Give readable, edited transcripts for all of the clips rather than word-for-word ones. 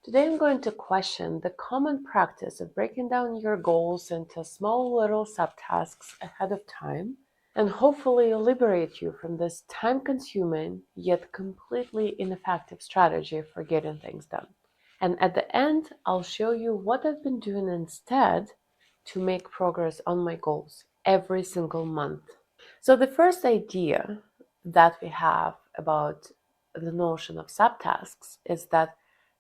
Today I'm going to question the common practice of breaking down your goals into small little subtasks ahead of time and hopefully liberate you from this time-consuming yet completely ineffective strategy for getting things done. And at the end, I'll show you what I've been doing instead to make progress on my goals every single month. So the first idea that we have about the notion of subtasks is that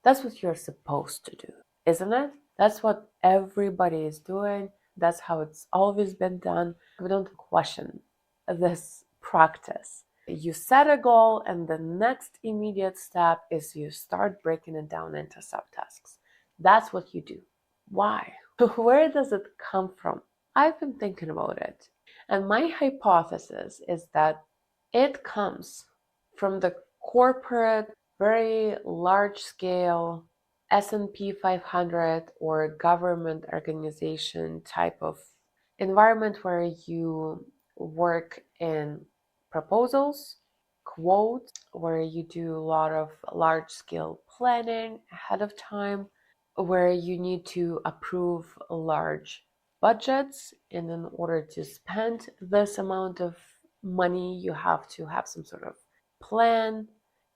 that's what you're supposed to do, isn't it? That's what everybody is doing. That's how it's always been done. We don't question this practice. You set a goal, and the next immediate step is you start breaking it down into subtasks. That's what you do. Why? Where does it come from? I've been thinking about it. And my hypothesis is that it comes from the corporate, very large scale S&P 500 or government organization type of environment where you work in proposals, quotes, where you do a lot of large scale planning ahead of time, where you need to approve large budgets, and in order to spend this amount of money, you have to have some sort of plan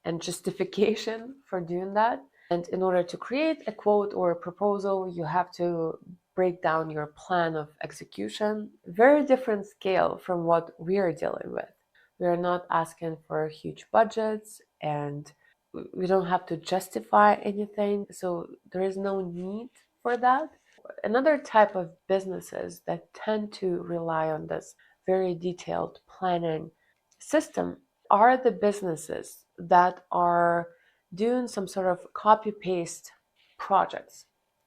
and justification for doing that. And in order to create a quote or a proposal, you have to break down your plan of execution. Very different scale from what we are dealing with. We are not asking for huge budgets and we don't have to justify anything. So there is no need for that. Another type of businesses that tend to rely on this very detailed planning system are the businesses that are doing some sort of copy-paste projects.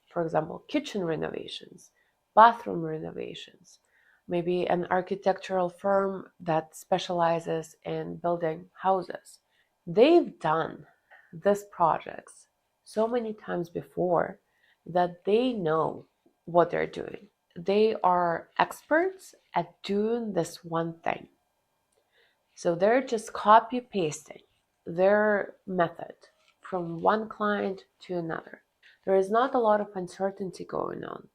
For example, kitchen renovations, bathroom renovations, maybe an architectural firm that specializes in building houses. They've done these projects so many times before that they know what they're doing. They are experts at doing this one thing. So they're just copy pasting their method from one client to another. There is not a lot of uncertainty going on.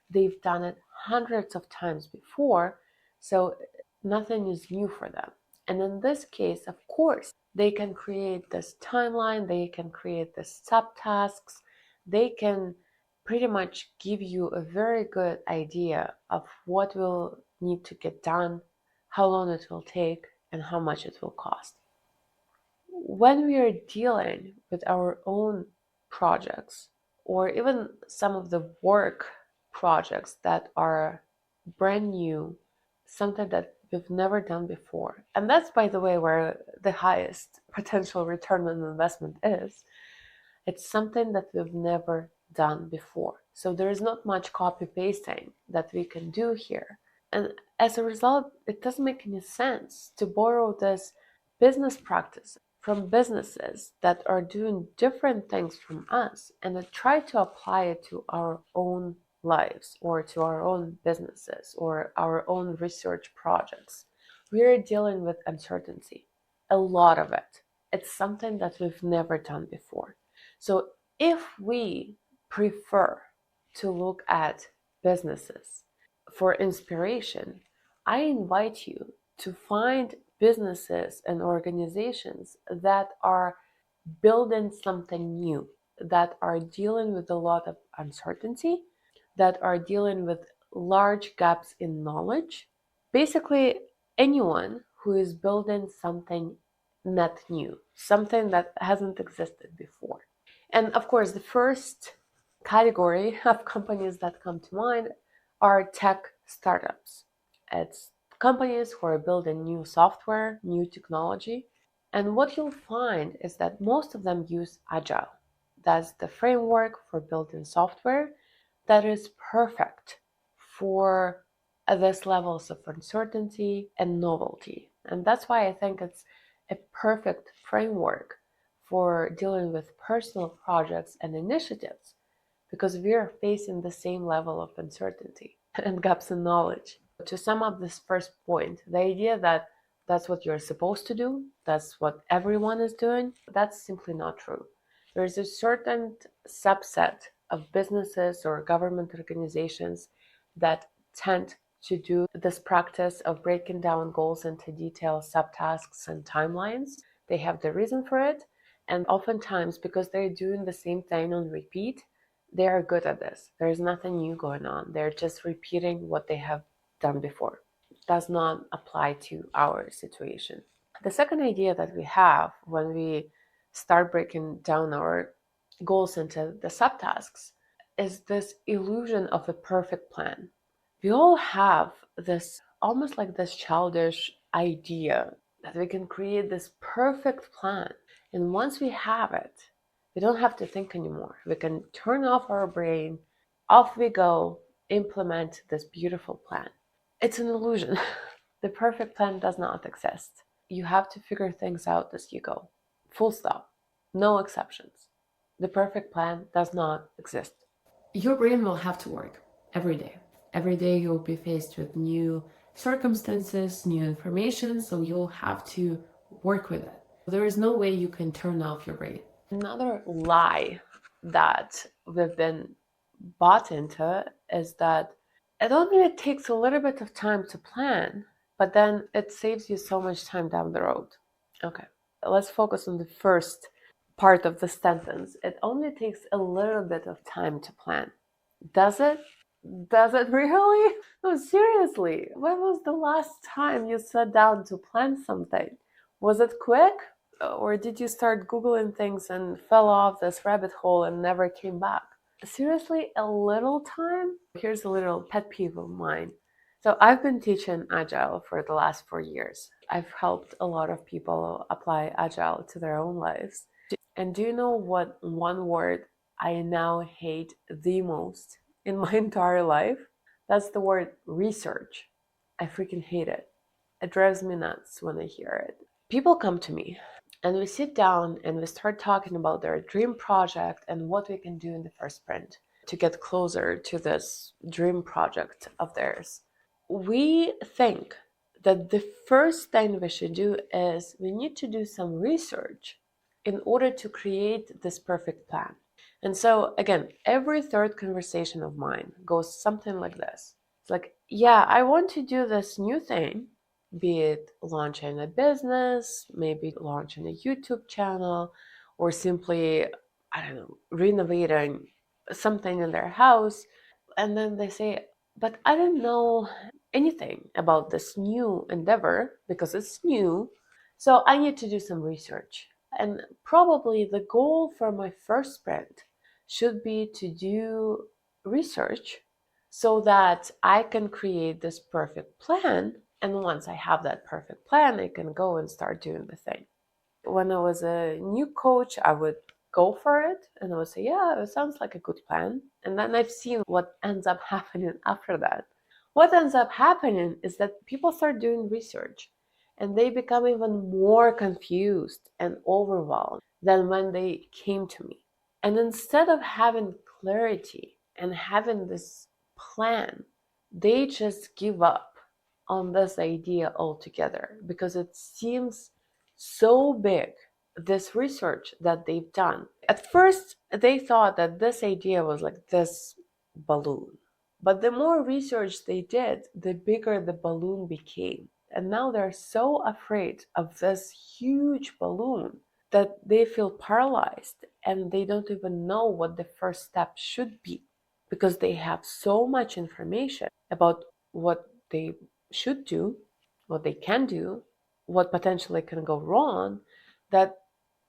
They've done it hundreds of times before, so nothing is new for them. And in this case, of course, they can create this timeline, they can create the subtasks, they can pretty much give you a very good idea of what will need to get done, how long it will take, and how much it will cost. When we are dealing with our own projects, or even some of the work projects that are brand new, something that we've never done before. And that's, by the way, where the highest potential return on investment is. It's something that we've never done before. So there is not much copy pasting that we can do here. And as a result, it doesn't make any sense to borrow this business practice from businesses that are doing different things from us and then try to apply it to our own lives or to our own businesses or our own research projects. We are dealing with uncertainty, a lot of it. It's something that we've never done before. So if we prefer to look at businesses for inspiration, I invite you to find businesses and organizations that are building something new, that are dealing with a lot of uncertainty, that are dealing with large gaps in knowledge. Basically, anyone who is building something not new, something that hasn't existed before. And of course, the first category of companies that come to mind are tech startups. It's companies who are building new software, new technology. And what you'll find is that most of them use Agile. That's the framework for building software that is perfect for this levels of uncertainty and novelty. And that's why I think it's a perfect framework for dealing with personal projects and initiatives because we are facing the same level of uncertainty and gaps in knowledge. To sum up this first point, the idea that that's what you're supposed to do, that's what everyone is doing, that's simply not true. There's a certain subset of businesses or government organizations that tend to do this practice of breaking down goals into detailed subtasks and timelines. They have the reason for it, and oftentimes, because they're doing the same thing on repeat, they are good at this. There's nothing new going on. They're just repeating what they have done before. It does not apply to our situation. The second idea that we have when we start breaking down our goals into the subtasks is this illusion of a perfect plan. We all have this almost like this childish idea that we can create this perfect plan. And once we have it, we don't have to think anymore. We can turn off our brain, off we go, implement this beautiful plan. It's an illusion. The perfect plan does not exist. You have to figure things out as you go. Full stop. No exceptions. The perfect plan does not exist. Your brain will have to work every day. Every day you'll be faced with new circumstances, new information, so you'll have to work with it. There is no way you can turn off your brain. Another lie that we've been bought into is that it only takes a little bit of time to plan, but then it saves you so much time down the road. Okay, let's focus on the first part of the sentence. It only takes a little bit of time to plan. Does it? Does it really? No, seriously. When was the last time you sat down to plan something? Was it quick? Or did you start Googling things and fell off this rabbit hole and never came back? Seriously, a little time? Here's a little pet peeve of mine. So I've been teaching Agile for the last 4 years. I've helped a lot of people apply Agile to their own lives. And do you know what one word I now hate the most in my entire life? That's the word research. I freaking hate it. It drives me nuts when I hear it. People come to me and we sit down and we start talking about their dream project and what we can do in the first sprint to get closer to this dream project of theirs. We think that the first thing we should do is we need to do some research in order to create this perfect plan. And so, again, every third conversation of mine goes something like this. It's like, yeah, I want to do this new thing, be it launching a business, maybe launching a YouTube channel, or simply, I don't know, renovating something in their house. And then they say, but I don't know anything about this new endeavor because it's new. So I need to do some research. And probably the goal for my first sprint should be to do research so that I can create this perfect plan. And once I have that perfect plan, I can go and start doing the thing. When I was a new coach, I would go for it and I would say, yeah, it sounds like a good plan. And then I've seen what ends up happening after that. What ends up happening is that people start doing research and they become even more confused and overwhelmed than when they came to me. And instead of having clarity and having this plan, they just give up on this idea altogether because it seems so big, this research that they've done. At first, they thought that this idea was like this balloon. But the more research they did, the bigger the balloon became. And now they're so afraid of this huge balloon that they feel paralyzed and they don't even know what the first step should be because they have so much information about what they should do, what they can do, what potentially can go wrong, that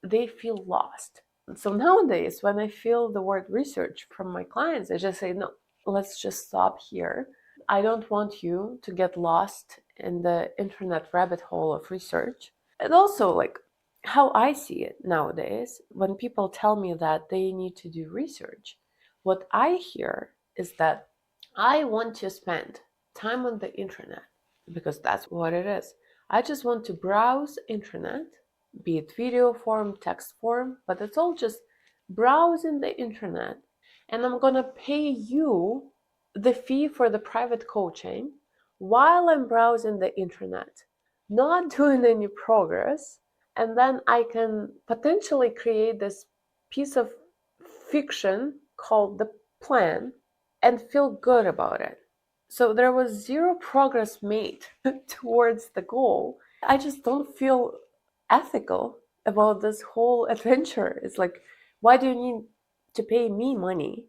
they feel lost. So nowadays, when I feel the word research from my clients, I just say, no, let's just stop here. I don't want you to get lost in the internet rabbit hole of research. And also, like, how I see it nowadays, when people tell me that they need to do research, what I hear is that I want to spend time on the internet because that's what it is. I just want to browse internet, be it video form, text form, but it's all just browsing the internet. And I'm gonna pay you the fee for the private coaching while I'm browsing the internet, not doing any progress. And then I can potentially create this piece of fiction called the plan and feel good about it. So there was zero progress made towards the goal. I just don't feel ethical about this whole adventure. It's like, why do you need to pay me money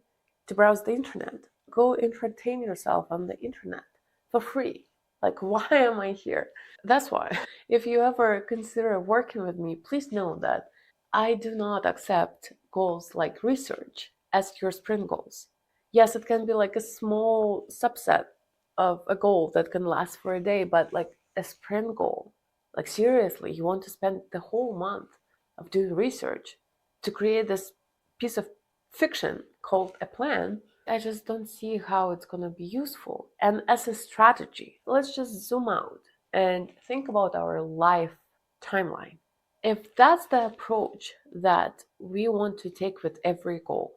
to browse the internet? Go entertain yourself on the internet for free. Like, why am I here? That's why. If you ever consider working with me, please know that I do not accept goals like research as your sprint goals. Yes, it can be like a small subset of a goal that can last for a day, but like a sprint goal, like seriously, you want to spend the whole month of doing research to create this piece of fiction called a plan. I just don't see how it's going to be useful. And as a strategy, let's just zoom out and think about our life timeline. If that's the approach that we want to take with every goal,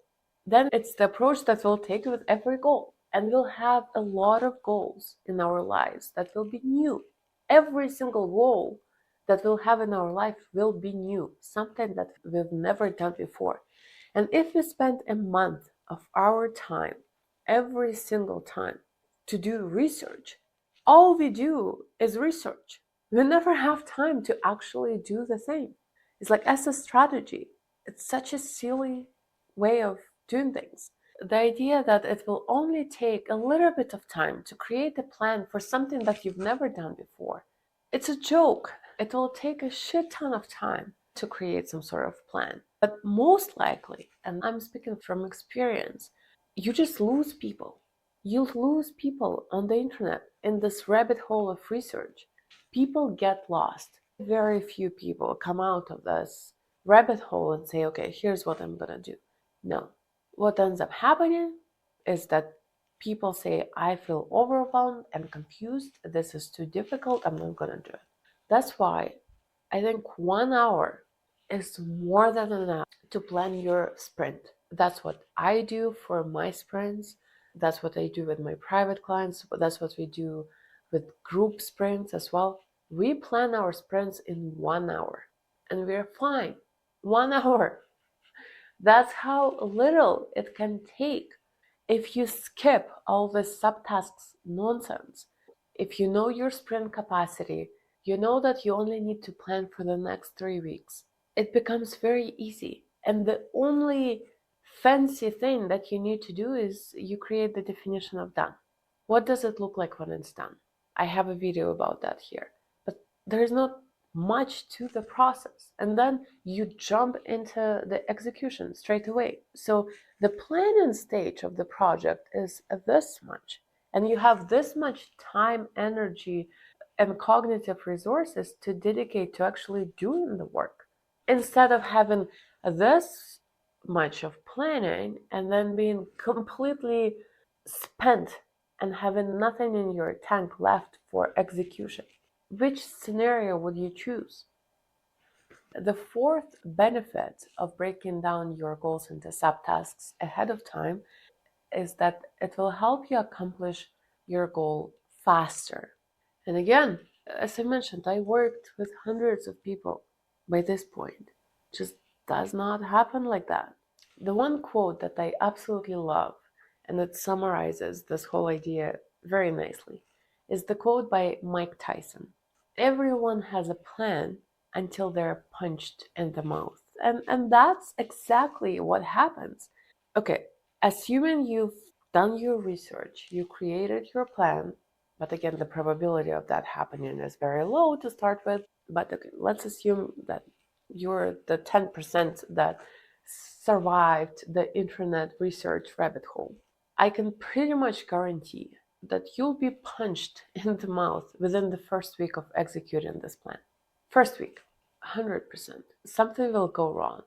then it's the approach that we'll take with every goal. And we'll have a lot of goals in our lives that will be new. Every single goal that we'll have in our life will be new, something that we've never done before. And if we spend a month of our time every single time to do research, all we do is research. We never have time to actually do the thing. It's like as a strategy, it's such a silly way of doing things. The idea that it will only take a little bit of time to create a plan for something that you've never done before, it's a joke. It will take a shit ton of time to create some sort of plan. But most likely, and I'm speaking from experience, you just lose people. You lose people on the internet in this rabbit hole of research. People get lost. Very few people come out of this rabbit hole and say, okay, here's what I'm gonna do. No. What ends up happening is that people say, I feel overwhelmed and confused. This is too difficult. I'm not gonna do it. That's why I think 1 hour is more than enough to plan your sprint. That's what I do for my sprints. That's what I do with my private clients. That's what we do with group sprints as well. We plan our sprints in 1 hour and we're fine. 1 hour. That's how little it can take if you skip all this subtasks nonsense. If you know your sprint capacity, you know that you only need to plan for the next 3 weeks. It becomes very easy. And the only fancy thing that you need to do is you create the definition of done. What does it look like when it's done? I have a video about that here. But there's not much to the process. And then you jump into the execution straight away. So the planning stage of the project is this much. And you have this much time, energy, and cognitive resources to dedicate to actually doing the work. Instead of having this much of planning and then being completely spent and having nothing in your tank left for execution. Which scenario would you choose? The fourth benefit of breaking down your goals into subtasks ahead of time is that it will help you accomplish your goal faster. And again, as I mentioned, I worked with hundreds of people by this point. It just does not happen like that. The one quote that I absolutely love, and it summarizes this whole idea very nicely, is the quote by Mike Tyson. Everyone has a plan until they're punched in the mouth. And that's exactly what happens. Okay, assuming you've done your research, you created your plan, but again, the probability of that happening is very low to start with. But okay, let's assume that you're the 10% that survived the internet research rabbit hole. I can pretty much guarantee that you'll be punched in the mouth within the first week of executing this plan. First week, 100%. Something will go wrong.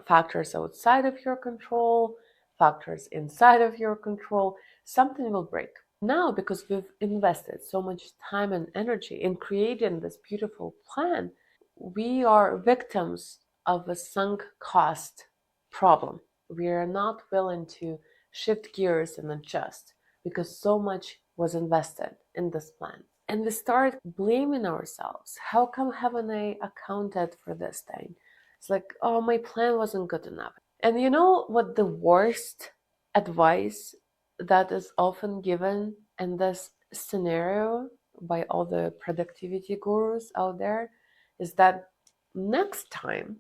Factors outside of your control, factors inside of your control, something will break. Now, because we've invested so much time and energy in creating this beautiful plan, we are victims of a sunk cost problem. We are not willing to shift gears and adjust because so much was invested in this plan. And we start blaming ourselves. How come haven't I accounted for this thing? It's like, oh, my plan wasn't good enough. And you know what the worst advice that is often given in this scenario by all the productivity gurus out there is that next time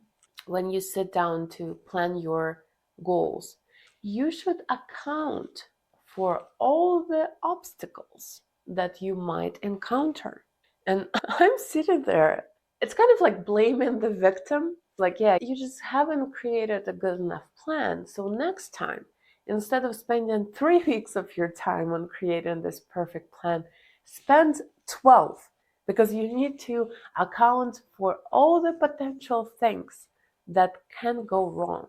when you sit down to plan your goals, you should account for all the obstacles that you might encounter. And I'm sitting there, it's kind of like blaming the victim. Like, yeah, you just haven't created a good enough plan. So next time, instead of spending 3 weeks of your time on creating this perfect plan, spend 12, because you need to account for all the potential things that can go wrong.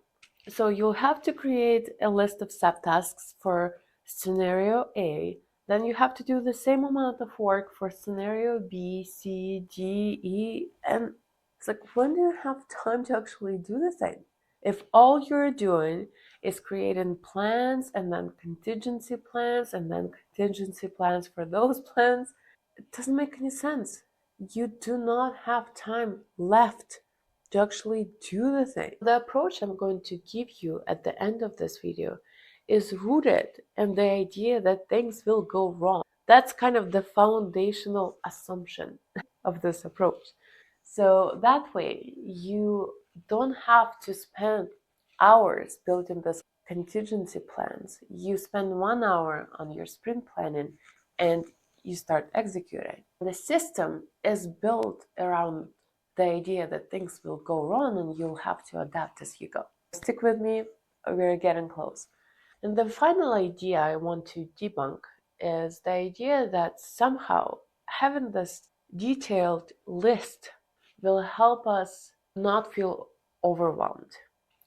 So you'll have to create a list of subtasks for scenario A. Then you have to do the same amount of work for scenario B, C, D, E, and it's like, when do you have time to actually do the thing? If all you're doing is creating plans and then contingency plans and then contingency plans for those plans, it doesn't make any sense. You do not have time left to actually do the thing. The approach I'm going to give you at the end of this video is rooted in the idea that things will go wrong. That's kind of the foundational assumption of this approach. So that way, you don't have to spend hours building this contingency plans. You spend 1 hour on your sprint planning and you start executing. The system is built around the idea that things will go wrong and you'll have to adapt as you go. Stick with me, we're getting close. And the final idea I want to debunk is the idea that somehow having this detailed list will help us not feel overwhelmed.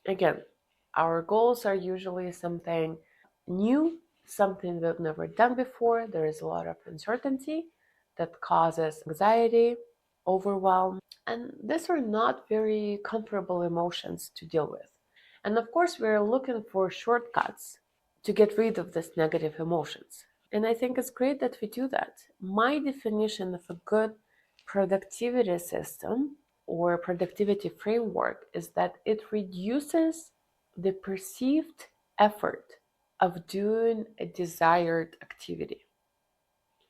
Again, our goals are usually something new, something we've never done before. There is a lot of uncertainty that causes anxiety, overwhelm, and these are not very comfortable emotions to deal with. And of course, we're looking for shortcuts to get rid of these negative emotions. And I think it's great that we do that. My definition of a good productivity system or productivity framework is that it reduces the perceived effort of doing a desired activity.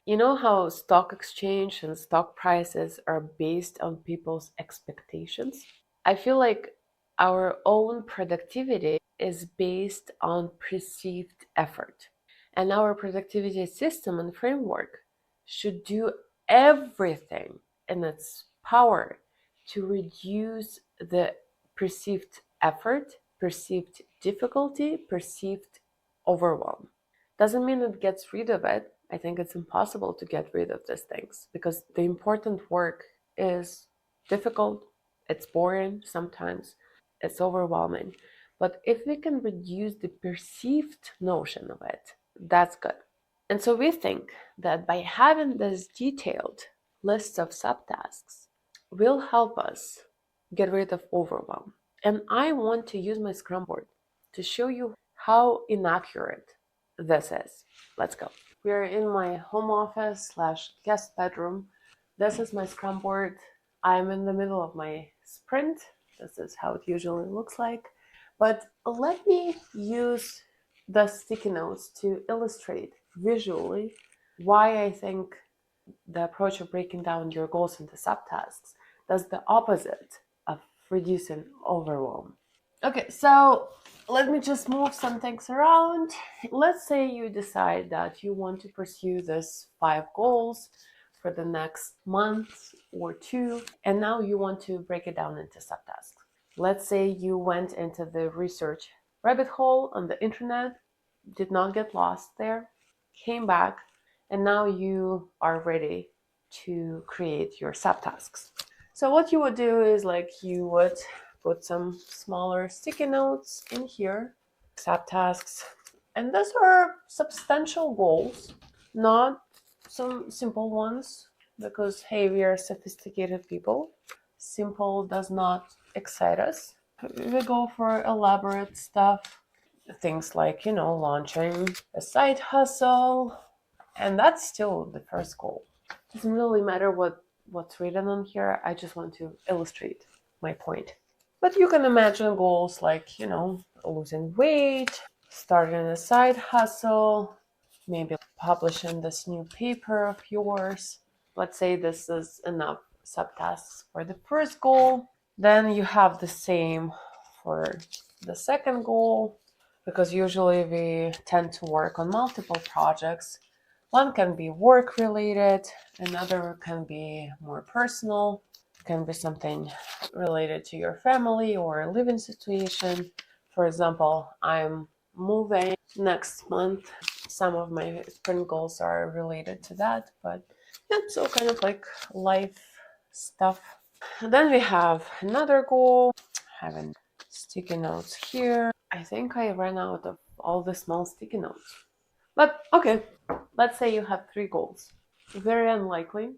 You know how stock exchange and stock prices are based on people's expectations? I feel like our own productivity is based on perceived effort. And our productivity system and framework should do everything in its power to reduce the perceived effort, perceived difficulty, perceived overwhelm. Doesn't mean it gets rid of it. I think it's impossible to get rid of these things because the important work is difficult, it's boring sometimes, it's overwhelming. But if we can reduce the perceived notion of it, that's good. And so we think that by having this detailed list of subtasks will help us get rid of overwhelm. And I want to use my Scrum board to show you how inaccurate this is. Let's go. We're in my home office slash guest bedroom. This is my Scrum board. I'm in the middle of my sprint. This is how it usually looks like. But let me use the sticky notes to illustrate visually why I think the approach of breaking down your goals into subtasks does the opposite of reducing overwhelm. Okay, so let me just move some things around. Let's say you decide that you want to pursue this 5 goals for the next month or 2, and now you want to break it down into subtasks. Let's say you went into the research rabbit hole on the internet, did not get lost there, came back, and now you are ready to create your subtasks. So what you would do is you would put some smaller sticky notes in here, subtasks, and those are substantial goals, not some simple ones, because hey, we are sophisticated people. Simple does not excite us. We go for elaborate stuff, things like, launching a side hustle, and that's still the first goal. It doesn't really matter what's written on here. I just want to illustrate my point. But you can imagine goals like, losing weight, starting a side hustle, maybe publishing this new paper of yours. Let's say this is enough subtasks for the first goal. Then you have the same for the second goal, because usually we tend to work on multiple projects. One can be work related, another can be more personal, can be something related to your family or a living situation. For example, I'm moving next month. Some of my sprint goals are related to that, but yeah, so kind of like life stuff. And then we have another goal, having sticky notes here. I think I ran out of all the small sticky notes. But okay, let's say you have 3 goals. Very unlikely.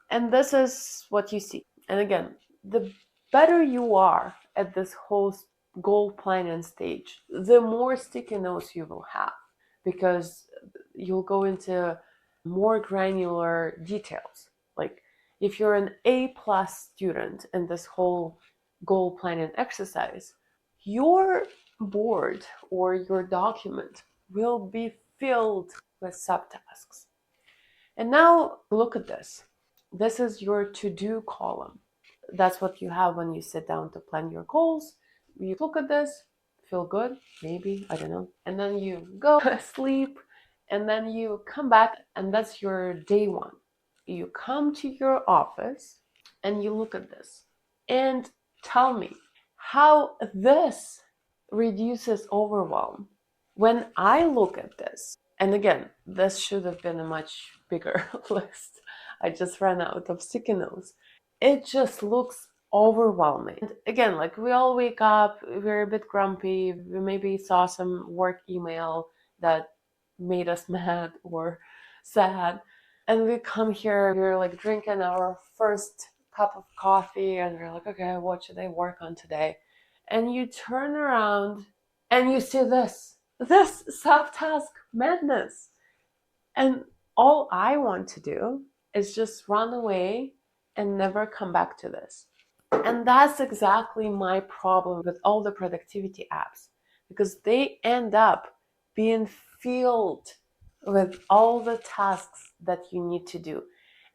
And this is what you see. And again, the better you are at this whole goal planning stage, the more sticky notes you will have, because you'll go into more granular details. Like if you're an A+ student in this whole goal planning exercise, your board or your document will be filled with subtasks. And now look at this. This is your to-do column. That's what you have when you sit down to plan your goals. You look at this, feel good, maybe, I don't know. And then you go sleep, and then you come back, and that's your day one. You come to your office and you look at this and tell me how this reduces overwhelm. When I look at this, and again, this should have been a much bigger list. I just ran out of sticky notes. It just looks overwhelming. And again, like we all wake up, we're a bit grumpy, we maybe saw some work email that made us mad or sad. And we come here, we're like drinking our first cup of coffee, and we're like, okay, what should I work on today? And you turn around and you see this subtask madness. And all I want to do is just run away and never come back to this. And that's exactly my problem with all the productivity apps, because they end up being filled with all the tasks that you need to do.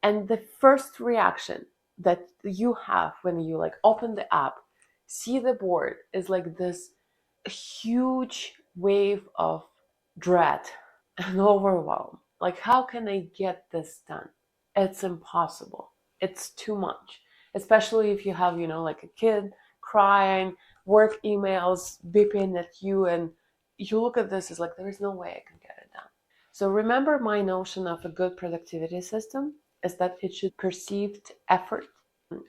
And the first reaction that you have when you like open the app, see the board, is like this huge wave of dread and overwhelm. Like, how can I get this done? It's impossible. It's too much. Especially if you have, like a kid crying, work emails beeping at you, and you look at this, it's like, there is no way I can get it done. So remember, my notion of a good productivity system is that it should perceived effort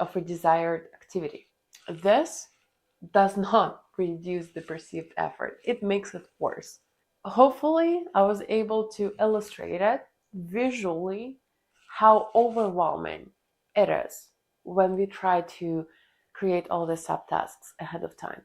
of a desired activity. This does not reduce the perceived effort, it makes it worse. Hopefully, I was able to illustrate it visually how overwhelming it is when we try to create all the subtasks ahead of time.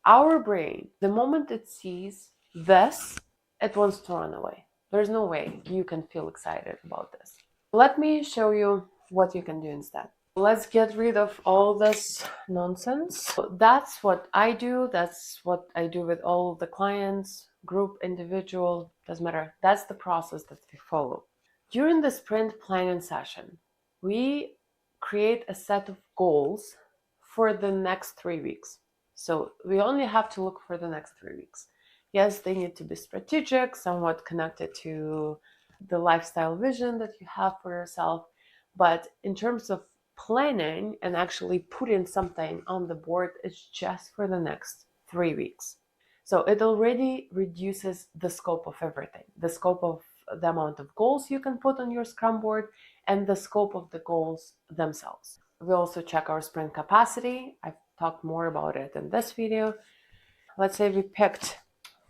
Our brain, the moment it sees this, it wants to run away. There's no way you can feel excited about this. Let me show you what you can do instead. Let's get rid of all this nonsense. That's what I do. That's what I do with all the clients, group, individual, doesn't matter. That's the process that we follow. During the sprint planning session, we create a set of goals for the next 3 weeks. So we only have to look for the next 3 weeks. Yes, they need to be strategic, somewhat connected to the lifestyle vision that you have for yourself. But in terms of planning and actually putting something on the board, it's just for the next 3 weeks. So it already reduces the scope of everything, the scope of the amount of goals you can put on your Scrum board and the scope of the goals themselves. We also check our sprint capacity. I've talked more about it in this video. Let's say we picked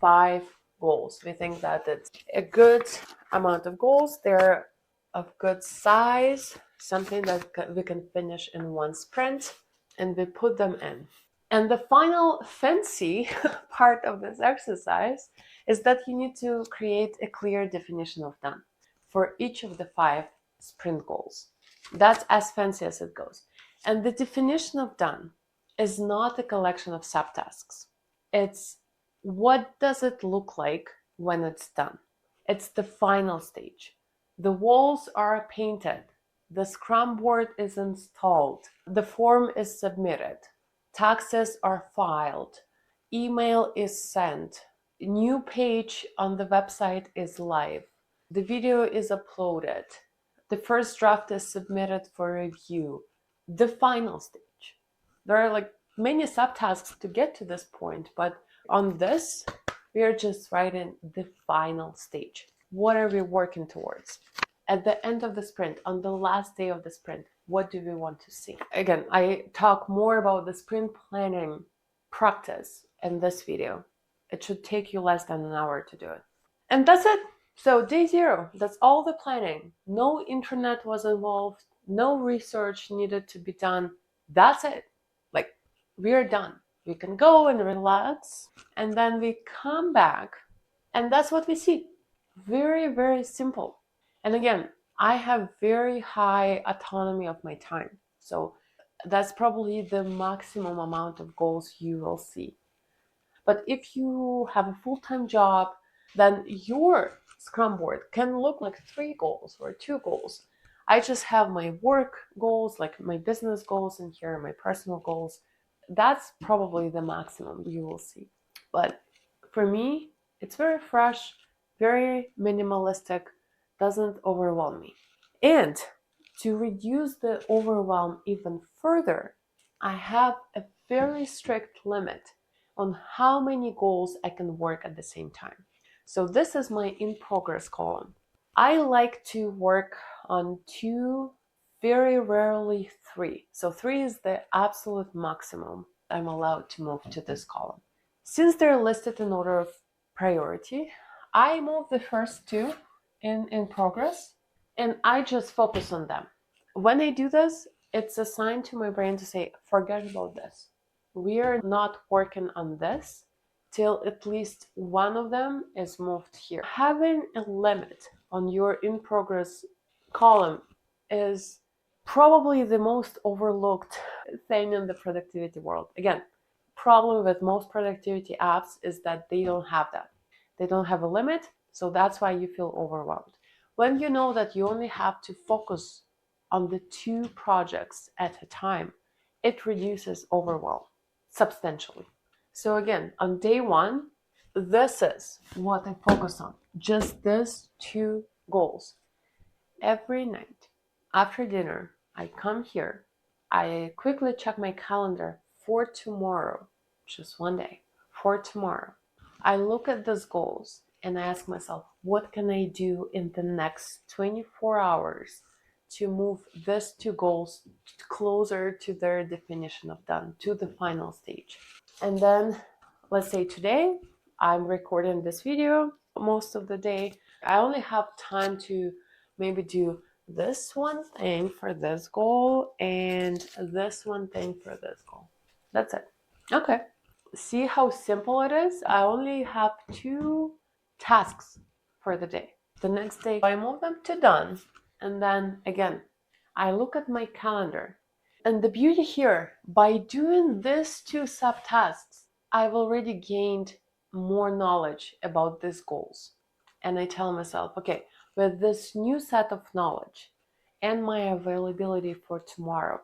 5 goals. We think that it's a good amount of goals. They're of good size, something that we can finish in one sprint, and we put them in. And the final fancy part of this exercise is that you need to create a clear definition of done for each of the 5 sprint goals. That's as fancy as it goes. And the definition of done is not a collection of subtasks. It's what does it look like when it's done. It's the final stage. The walls are painted. The Scrum board is installed. The form is submitted. Taxes are filed. Email is sent. A new page on the website is live. The video is uploaded. The first draft is submitted for review. The final stage. There are like many subtasks to get to this point, but on this, we are just writing the final stage. What are we working towards? At the end of the sprint, on the last day of the sprint, what do we want to see? Again, I talk more about the sprint planning practice in this video. It should take you less than an hour to do it. And that's it. So day 0, that's all the planning. No internet was involved, no research needed to be done. That's it. Like, we're done. We can go and relax, and then we come back, and that's what we see. Very, very simple. And again, I have very high autonomy of my time. So that's probably the maximum amount of goals you will see. But if you have a full-time job, then your Scrum board can look like 3 goals or 2 goals. I just have my work goals, like my business goals, and here are my personal goals. That's probably the maximum you will see. But for me, it's very fresh, very minimalistic, doesn't overwhelm me. And to reduce the overwhelm even further, I have a very strict limit on how many goals I can work at the same time. So this is my in progress column. I like to work on 2, very rarely 3. So 3 is the absolute maximum I'm allowed to move to this column. Since they're listed in order of priority, I move the first 2 in progress, and I just focus on them. When I do this, it's a sign to my brain to say, forget about this. We are not working on this till at least one of them is moved here. Having a limit on your in progress column is probably the most overlooked thing in the productivity world. Again, problem with most productivity apps is that they don't have that. They don't have a limit, so that's why you feel overwhelmed. When you know that you only have to focus on the 2 projects at a time, it reduces overwhelm substantially. So again, on day 1, this is what I focus on. Just these 2 goals. Every night after dinner, I come here, I quickly check my calendar for tomorrow, just one day, for tomorrow. I look at those goals and I ask myself, what can I do in the next 24 hours to move these 2 goals closer to their definition of done, to the final stage. And then, let's say today, I'm recording this video most of the day. I only have time to maybe do this one thing for this goal and this one thing for this goal. That's it. Okay. See how simple it is? I only have 2 tasks for the day. The next day, I move them to done. And then again, I look at my calendar. And the beauty here, by doing these 2 subtasks, I've already gained more knowledge about these goals. And I tell myself, okay, with this new set of knowledge and my availability for tomorrow,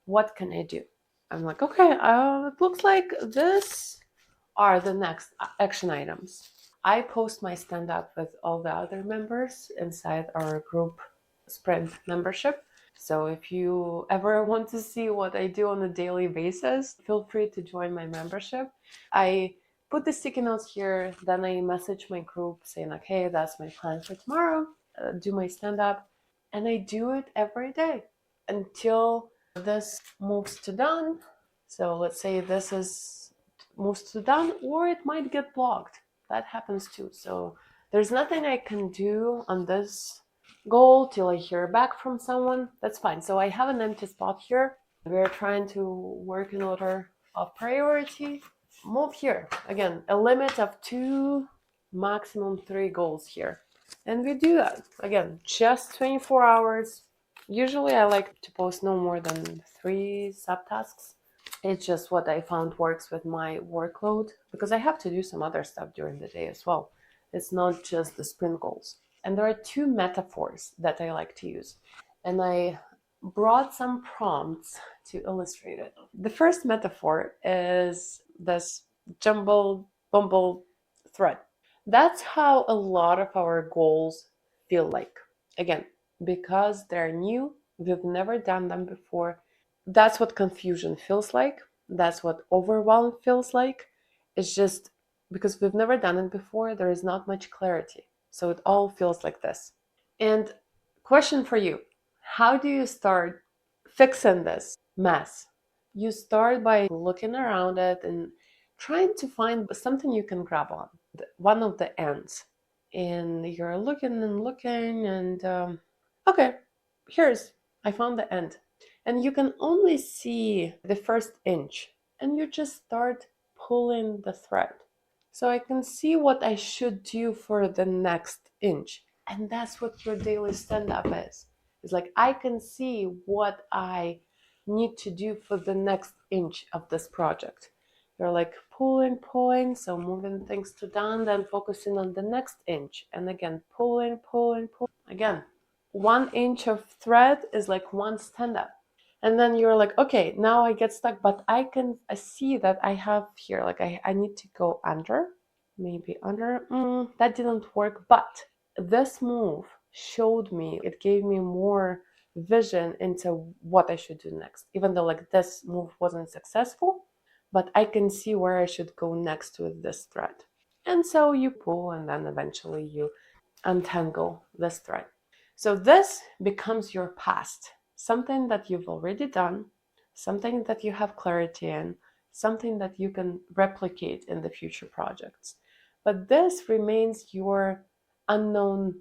what can I do? I'm like, okay, it looks like this are the next action items. I post my stand-up with all the other members inside our group sprint membership. So if you ever want to see what I do on a daily basis, feel free to join my membership. I put the sticky notes here, then I message my group saying, okay, that's my plan for tomorrow, do my stand-up, and I do it every day until this moves to done. So let's say this is moves to done, or it might get blocked. That happens too. So there's nothing I can do on this goal till I hear back from someone. That's fine. So I have an empty spot here. We're trying to work in order of priority. Move here. Again, a limit of 2, maximum 3 goals here. And we do that. Again, just 24 hours. Usually I like to post no more than 3 subtasks. It's just what I found works with my workload because I have to do some other stuff during the day as well. It's not just the sprint goals. And there are two metaphors that I like to use. And I brought some prompts to illustrate it. The first metaphor is this jumble bumble thread. That's how a lot of our goals feel like. Again, because they're new, we've never done them before. That's what confusion feels like. That's what overwhelm feels like. It's just because we've never done it before, there is not much clarity. So it all feels like this. And question for you, how do you start fixing this mess? You start by looking around it and trying to find something you can grab on, one of the ends. And you're looking and looking, and okay, I found the end. And you can only see the first inch, and you just start pulling the thread. So I can see what I should do for the next inch. And that's what your daily stand up is. It's like I can see what I need to do for the next inch of this project. You're like pulling, so moving things to down, then focusing on the next inch. And again, pulling. Again, 1 inch of thread is like one stand up. And then you're like, okay, now I get stuck, but I see that I have here, like I need to go under, maybe under. That didn't work, but this move showed me, it gave me more vision into what I should do next. Even though like this move wasn't successful, but I can see where I should go next with this thread. And so you pull, and then eventually you untangle this thread. So this becomes your past, something that you've already done, something that you have clarity in, something that you can replicate in the future projects. But this remains your unknown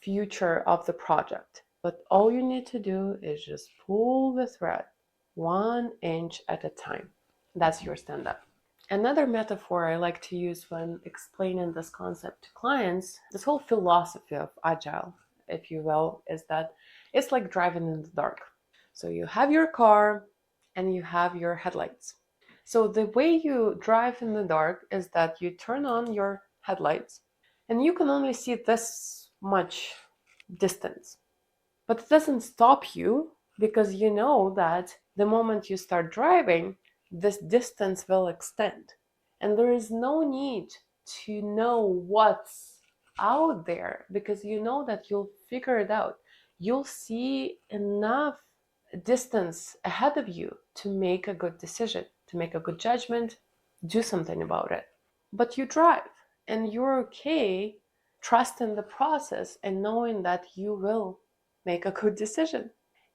future of the project. But all you need to do is just pull the thread 1 inch at a time. That's your stand up. Another metaphor I like to use when explaining this concept to clients, this whole philosophy of Agile, if you will, is that it's like driving in the dark. So you have your car and you have your headlights. So the way you drive in the dark is that you turn on your headlights and you can only see this much distance. But it doesn't stop you because you know that the moment you start driving, this distance will extend. And there is no need to know what's out there because you know that you'll figure it out. You'll see enough distance ahead of you to make a good decision, to make a good judgment, do something about it. But you drive and you're okay trusting the process and knowing that you will make a good decision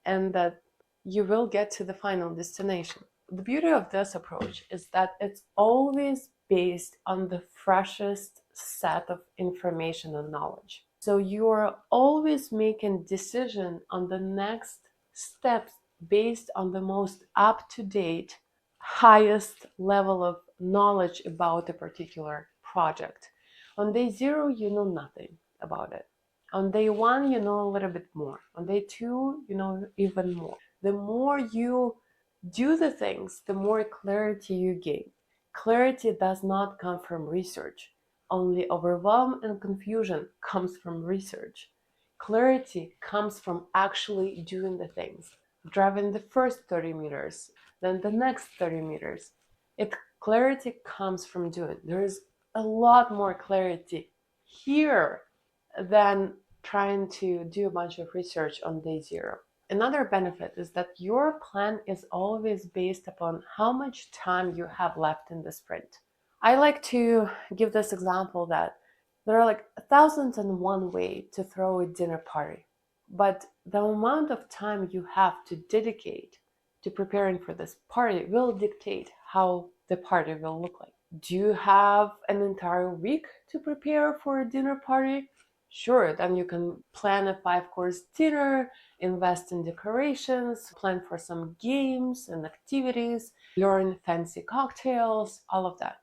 and that you will get to the final destination. The beauty of this approach is that it's always based on the freshest set of information and knowledge. So you are always making decision on the next steps based on the most up-to-date, highest level of knowledge about a particular project. On day zero, you know nothing about it. On day one, you know a little bit more. On day two, you know even more. The more you do the things, the more clarity you gain. Clarity does not come from research. Only overwhelm and confusion comes from research. Clarity comes from actually doing the things, driving the first 30 meters, then the next 30 meters. Clarity comes from doing. There is a lot more clarity here than trying to do a bunch of research on day zero. Another benefit is that your plan is always based upon how much time you have left in the sprint. I like to give this example that there are like 1,001 ways to throw a dinner party, but the amount of time you have to dedicate to preparing for this party will dictate how the party will look like. Do you have an entire week to prepare for a dinner party? Sure, then you can plan a 5-course dinner, invest in decorations, plan for some games and activities, learn fancy cocktails, all of that.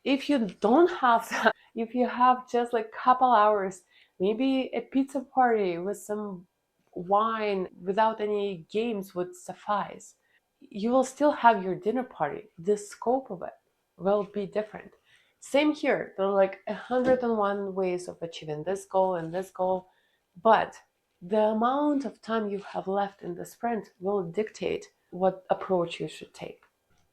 If you don't have that, if you have just like a couple hours, maybe a pizza party with some wine without any games would suffice. you will still have your dinner party. The scope of it will be different. Same here. There are like 101 ways of achieving this goal and this goal, but the amount of time you have left in the sprint will dictate what approach you should take.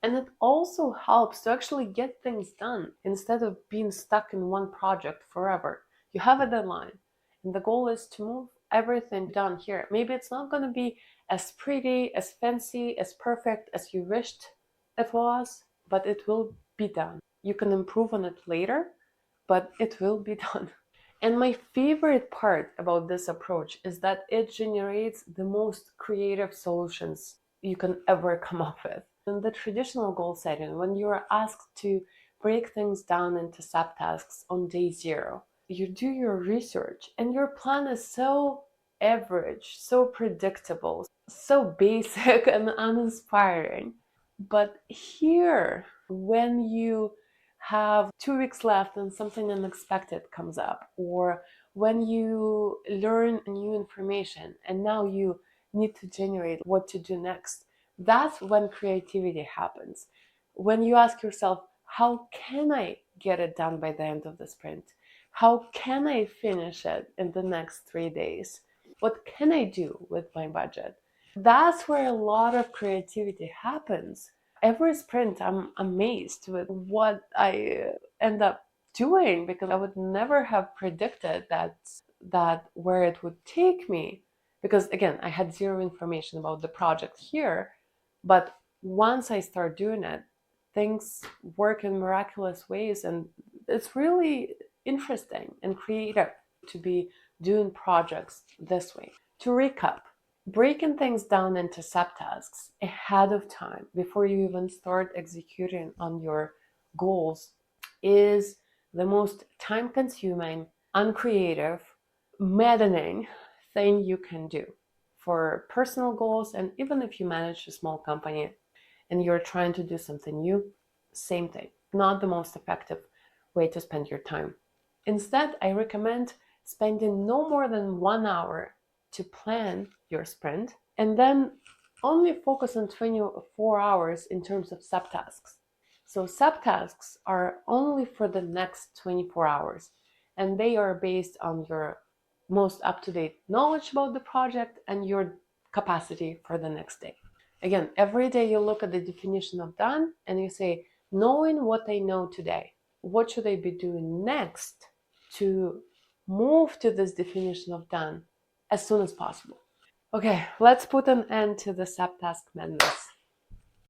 And it also helps to actually get things done instead of being stuck in one project forever. You have a deadline, and the goal is to move everything done here. Maybe it's not going to be as pretty, as fancy, as perfect as you wished it was, but it will be done. You can improve on it later, but it will be done. And my favorite part about this approach is that it generates the most creative solutions you can ever come up with. In the traditional goal setting, when you are asked to break things down into subtasks on day 0, you do your research and your plan is so average, so predictable, so basic and uninspiring. But here, when you have 2 weeks left and something unexpected comes up, or when you learn new information and now you need to generate what to do next, that's when creativity happens. When you ask yourself, how can I get it done by the end of the sprint? How can I finish it in the next 3 days? What can I do with my budget? That's where a lot of creativity happens. Every sprint, I'm amazed with what I end up doing, because I would never have predicted that where it would take me. Because again, I had zero information about the project here, but once I start doing it, things work in miraculous ways, and it's really interesting and creative to be doing projects this way. To recap, breaking things down into subtasks ahead of time before you even start executing on your goals is the most time-consuming, uncreative, maddening thing you can do for personal goals. And even if you manage a small company and you're trying to do something new, same thing. Not the most effective way to spend your time. Instead, I recommend spending no more than 1 hour to plan your sprint, and then only focus on 24 hours in terms of subtasks. So subtasks are only for the next 24 hours, and they are based on your most up-to-date knowledge about the project and your capacity for the next day. Again, every day you look at the definition of done and you say, knowing what I know today, what should I be doing next to move to this definition of done as soon as possible? Okay, let's put an end to the subtask madness.